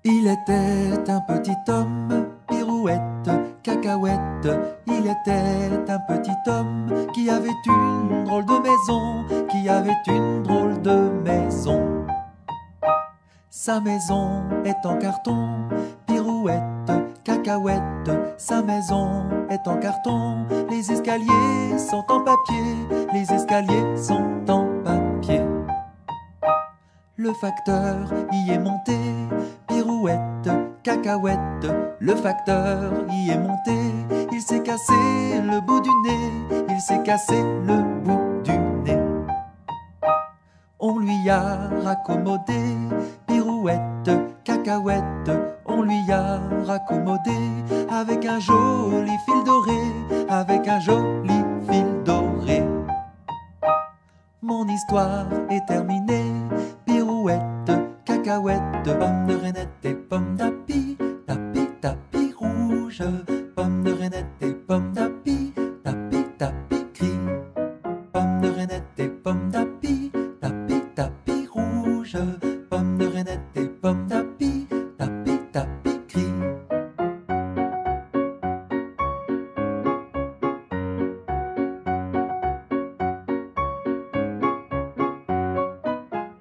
Il était un petit homme, pirouette, cacahuète. Il était un petit homme qui avait une drôle de maison, qui avait une drôle de maison. Sa maison est en carton, pirouette, cacahuète. Sa maison est en carton, les escaliers sont en papier, les escaliers sont en papier. Le facteur y est monté, pirouette, cacahuète. Le facteur y est monté, il s'est cassé le bout du nez, il s'est cassé le bout du nez. On lui a raccommodé, pirouette, cacahuète. On lui a raccommodé avec un joli fil doré, avec un joli fil doré. Mon histoire est terminée, pirouette, cacahuète. Pomme de reinette et pomme d'api, tapi, tapi rouge. Pomme de reinette et pomme d'api, tapi, tapi gris. Pomme de reinette et pomme d'api, tapi, tapi rouge. Pomme de reinette et pomme d'api, tapi, tapi gris.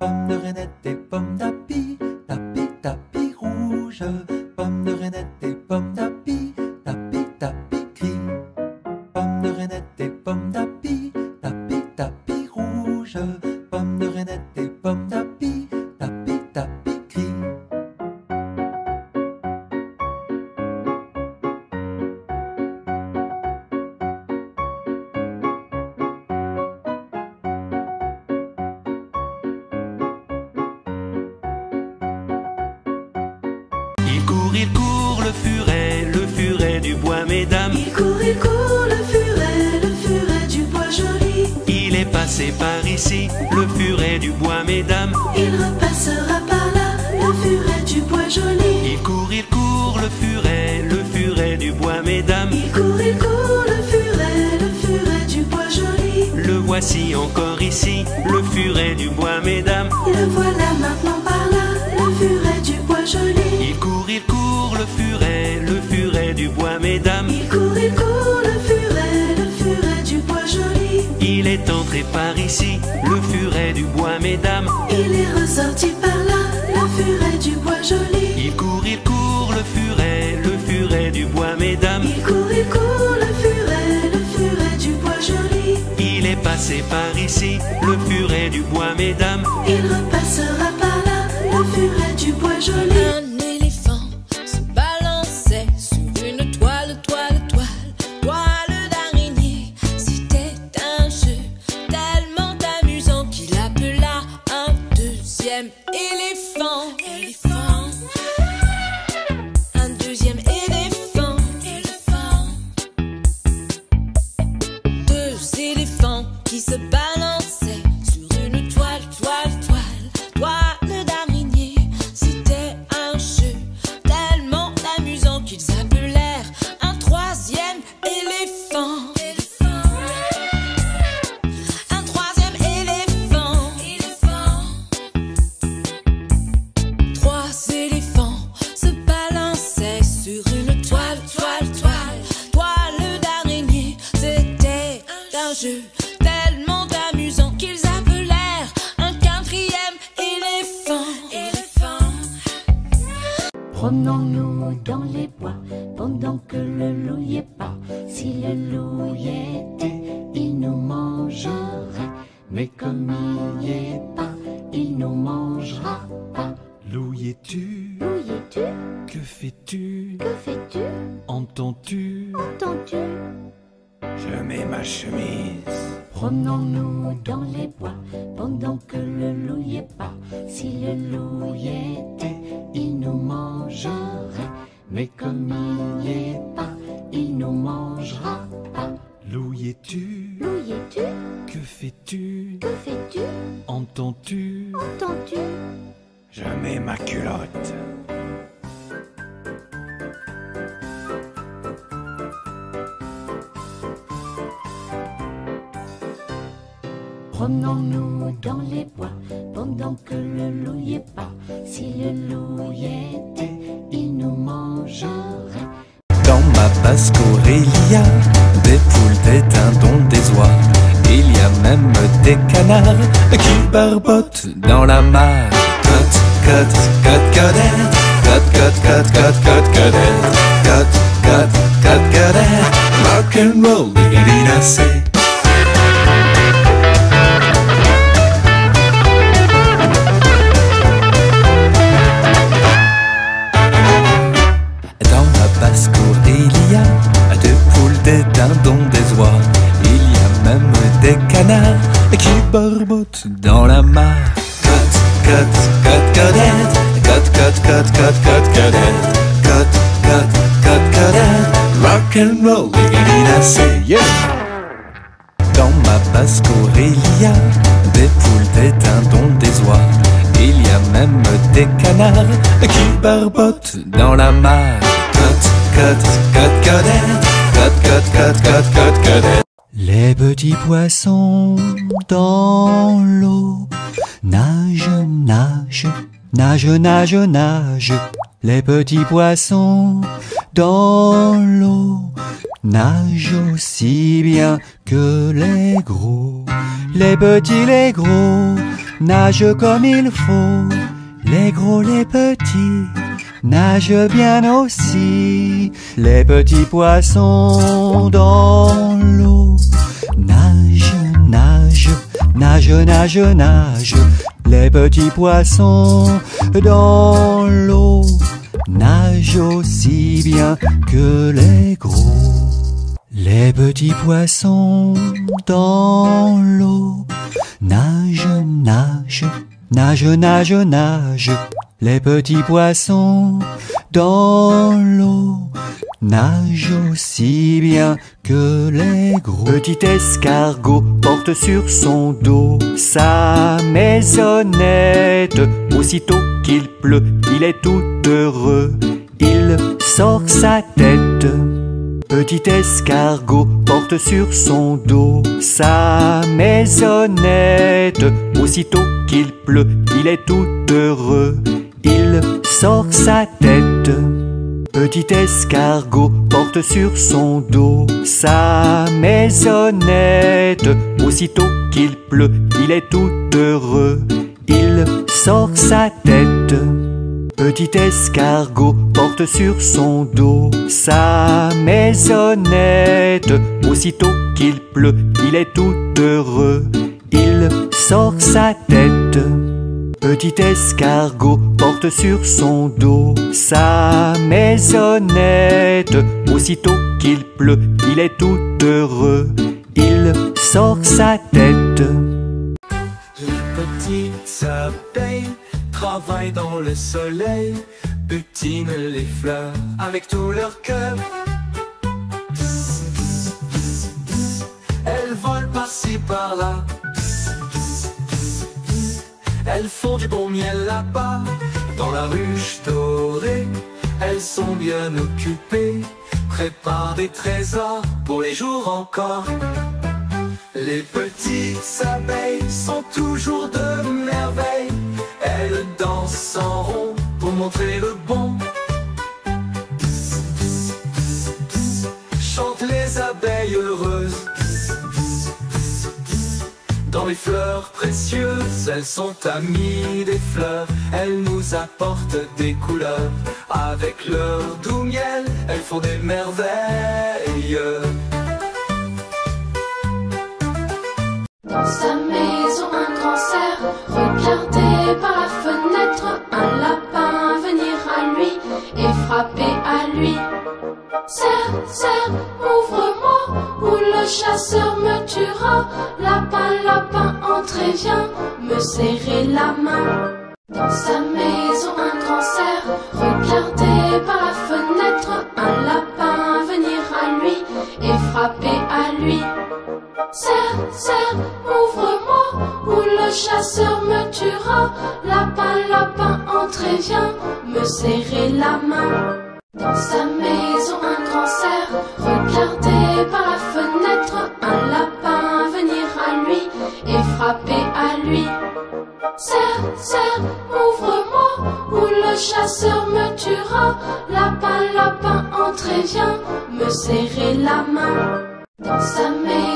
Pomme de reinette et pomme d'api, tapi, tapi rouge. Pomme de reinette et pomme d'api, tapi, tapi gris. Pomme de reinette et pomme d'api, tapi, tapi rouge. Pomme de reinette et pomme d'api, tapi, tapi gris. Il court, le furet du bois, mesdames. Il court, le furet du bois joli. Il est passé par ici, le furet du bois, mesdames. Il repassera par là, le furet du bois joli. Il court, le furet du bois, mesdames. Il court, le furet du bois joli. Le voici encore ici, le furet du bois, mesdames. Le voilà maintenant par là, le furet du bois joli. Il court, le furet du bois, mesdames. Il court, le furet du bois joli. Il est entré par ici, le furet du bois, mesdames. Il est ressorti par là, le furet du bois joli. Il court, le furet du bois, mesdames. Il court, le furet du bois joli. Il est passé par ici, le furet du bois, mesdames. Il repassera par là, le furet du bois joli. Un éléphant se balançait sur une toile d'araignée. C'était un jeu tellement amusant qu'il appela un deuxième éléphant. Un deuxième éléphant. Deux éléphants qui se balançaient sur une toile d'araignée. C'était un jeu tellement amusant qu'ils appelèrent un troisième éléphant. Un troisième éléphant. Trois éléphants se balançaient sur une toile d'araignée. C'était un jeu tellement amusant qu'ils appelèrent un quatrième éléphant. Promenons-nous dans les bois pendant que le loup y est pas. Si le loup y était, il nous mangerait. Mais comme il y est pas, il nous mangera pas. Loup y es-tu? Où y es-tu? Que fais-tu? Que fais-tu? Entends-tu? Entends-tu? Je mets ma chemise. Promenons-nous dans les bois pendant que le loup y est pas. Si le loup y était, il nous mangerait. Mais comme il y est pas, il nous mangera pas. Loup y es-tu? Où y es-tu? Que fais-tu? Que fais-tu? Entends-tu? Entends-tu? Je mets ma culotte. Promenons-nous dans les bois pendant que le loup y est pas. Si le loup y était, basse-cour il y a des poules, des dindons, des oies. Il y a même des canards qui barbotent dans la mare. Cote, cote, cote, codette. Cote, cote, cote, cote, cote, codette. Cote, cote, cote, codette. Rock and roll, diggity-dassé. Dans la basse-cour il y a des poules, des dindons, des oies. Il y a même des canards qui barbotent dans la mare. Cote, cote, cote, codette. Cote, cote, cote, cote, cote, codette. Cote, cote, cote, codette. Rock and roll, diggity-dassé, yeah. Dans ma basse-cour il y a des poules, des dindons, des oies. Il y a même des canards qui barbotent dans la mare. Cote, cote, cote, codette. Cote, cote, cote, cote, cote, codette. Les petits poissons dans l'eau nagent, nagent, nagent, nagent, nagent. Les petits poissons dans l'eau nagent aussi bien que les gros. Les petits, les gros nagent comme il faut. Les gros, les petits nagent bien aussi. Les petits poissons dans l'eau nagent, nagent, nagent, nagent, nagent. Les petits poissons dans l'eau nagent aussi bien que les gros. Les petits poissons dans l'eau nagent, nagent, nagent, nagent, nagent. Les petits poissons dans l'eau nagent aussi bien que les gros. Petit escargot porte sur son dos sa maisonnette. Aussitôt qu'il pleut, il est tout heureux, il sort sa tête. Petit escargot porte sur son dos sa maisonnette. Aussitôt qu'il pleut, il est tout heureux, il sort sa tête. Petit escargot porte sur son dos sa maisonnette. Aussitôt qu'il pleut, il est tout heureux, il sort sa tête. Petit escargot porte sur son dos sa maisonnette. Aussitôt qu'il pleut, il est tout heureux, il sort sa tête. Petit escargot porte sur son dos sa maisonnette. Aussitôt qu'il pleut, il est tout heureux, il sort sa tête. Les petites abeilles travaillent dans le soleil, butinent les fleurs avec tout leur cœur. Elles volent par-ci par-là, elles font du bon miel là-bas, dans la ruche dorée. Elles sont bien occupées, préparent des trésors pour les jours encore. Les petites abeilles sont toujours de merveille. Elles dansent en rond pour montrer le bon. Chantent les abeilles heureuses. Dans les fleurs précieuses, elles sont amies des fleurs. Elles nous apportent des couleurs. Avec leur doux miel, elles font des merveilles. Dans sa maison un grand cerf regardait par la fenêtre un lapin venir à lui et frapper à lui. Cerf, cerf, ouvre-moi ou le chasseur me tuera. Lapin, lapin, entre et viens me serrer la main. Dans sa maison un grand cerf regardait par la fenêtre un lapin venir à lui et frapper à lui. Cerf, cerf, ouvre-moi ou le chasseur me tuera. Lapin, lapin, entre et viens me serrer la main. Dans sa maison un grand cerf regardait par la fenêtre un lapin venir à lui et frapper à lui. Cerf, cerf, ouvre-moi ou le chasseur me tuera. Lapin, lapin, entre et viens me me serrer la main. Dans sa maison